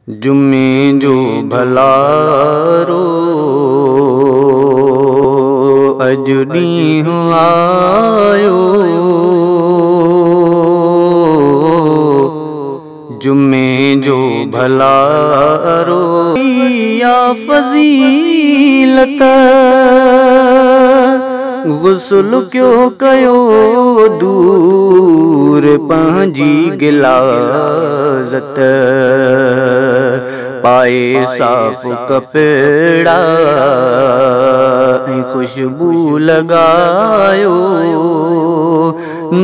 जुम्मे जो भलारो अज ॾींहुं आयो। जुम्मे जो भलारो या फजीलत गुस्ल क्यों कयो दूर पंहिंजी गिलाज़त पाए साफ़ कपड़ा खुशबू लगायो।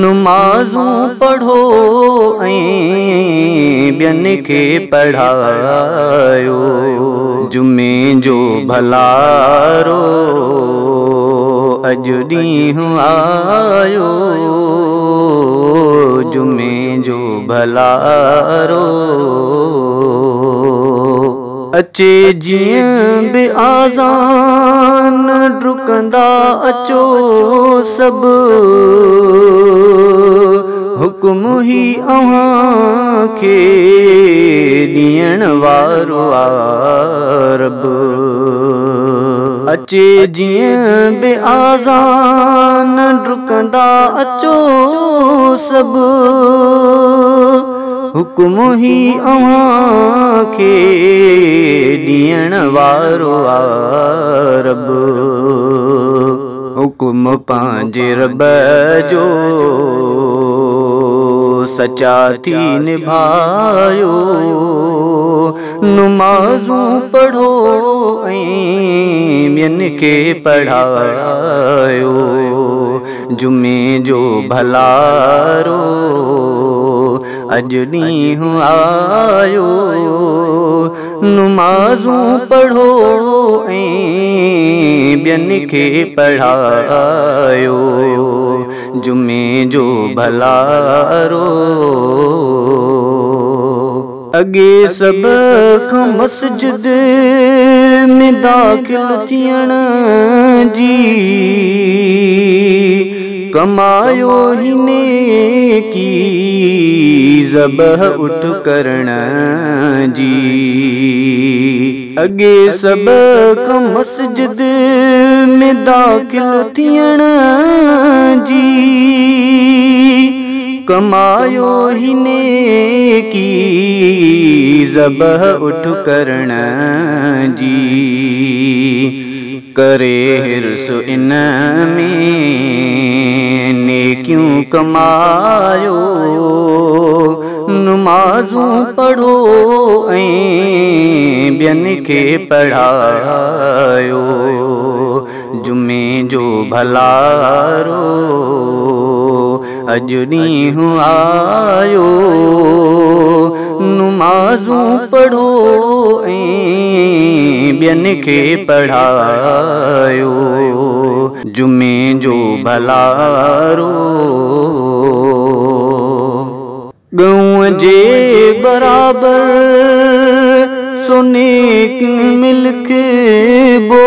नमाज़ूं पढ़ो ॿियनि खे पढ़ायो। जुम्मे जो भलारो अज ॾींहुं आयो। जुम्मे जो भलारो अचे जीअं बि आज़ान डुकंदा अचो सभु हुक्म ही अव्हां खे ॾियण वारो रब। अचे जीअं बि आज़ान डुकंदा अचो सभु हुक्म ही अव्हां खे ॾियण वारो रब। हुक्म पंहिंजे रब जो सचा थी निभायो। नमाज़ूं पढ़ो ॿियनि खे पढ़ायो। जुम्मे जो भलारो अज ॾींहुं आयो। नमाज़ूं पढ़ो ॿियनि खे पढ़ायो। जुम्मे जो भलारो अगे सब खां मस्जिद में दाखिल थियण जी कमायो ही नेकी ज़बह उठ करण जी। अगे सब खां मस्जिद में दाखिल थियण जी कमायो ही नेकी ज़बह उठ करण जी। करे हिर्स इन में नेकियूं कमायो। नमाज़ूं पढ़ो ॿियनि खे पढ़ायो। जुम्मे जो भलारो अज ॾींहुं आयो। नमाज़ूं पढ़ो ॿियनि खे पढ़ायो। जुम्मे जो भलारो गऊं जे बराबर सोने मिल्क बो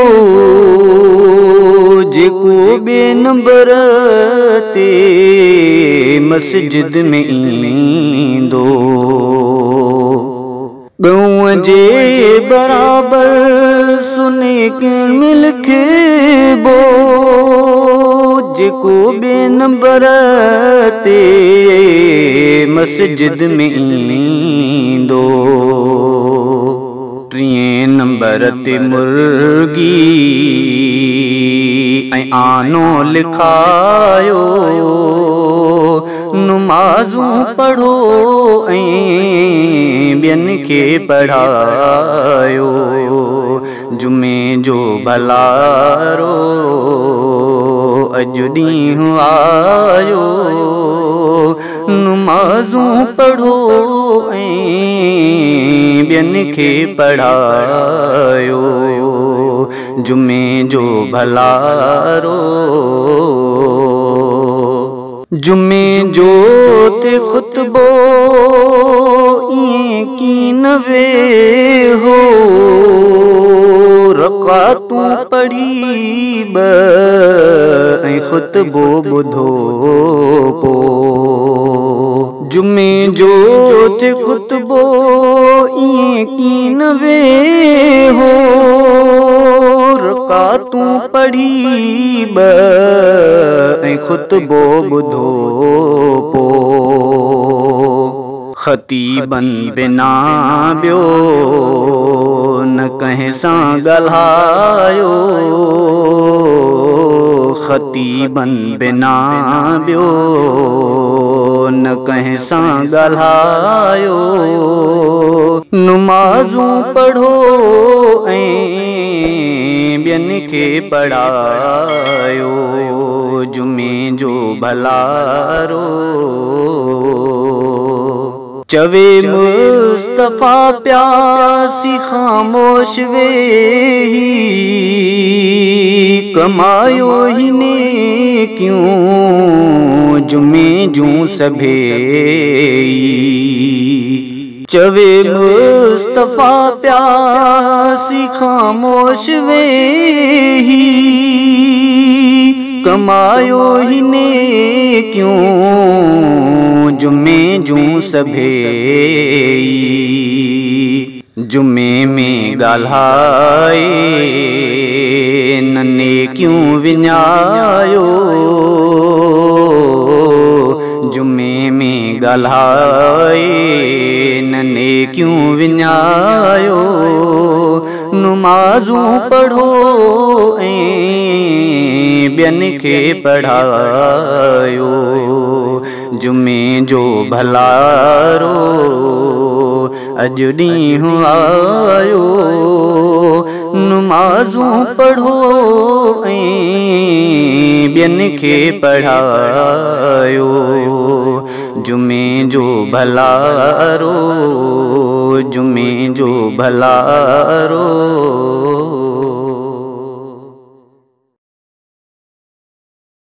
जेको ॿिए नंबर ते मस्जिद में ईंदो। गऊं जे बराबर सुने मिल्क बो जेको ॿिए नंबर ते मस्जिद में ईंदो। टीं नंबर ते मुर्गी आनो लिखायो। नमाज़ूं पढ़ो ॿियनि खे पढ़ायो। जुम्मे जो भलारो अज ॾींहुं आयो। नमाज़ूं पढ़ो ॿियनि खे पढ़ायो। जुम्मे जो भलारो जुम्मे जो ते खुतबो ईअं की नवे हो। रकातूं पढ़ी खुतबो ॿुधो पो। जुमे जो थे खुतबो वे हो रकातूं पढ़ी खुतबो बुधो पो खतीबन बिना बियो न कहीं सां ॻाल्हायो खतीबन बिना बियो न कहीं सां ॻाल्हायो नुमाज़ूं पढ़ो ॿियनि खे पढ़ायो जुमे जो भलारो चवे मुस्तफ़ा प्यासी खामोश वेही कमायो ही ने क्यों जुमे जूं सभेई चवे मुस्तफ़ा प्यासी खामोश वेही कमायो ही ने क्यों जुमे जूं सभेई जुमे में ॻाल्हाए नने क्यों विञायो जुमे में ॻाल्हाए नने क्यों विञायो नुमाज़ूं पढ़ो ॿियनि खे पढ़ायो जुमे जो भलारो अॼु ॾींहुं आयो नुमाज़ूं पढ़ो ॿियनि खे पढ़ायो जुमे जो भलारो जुमे जो भलारो।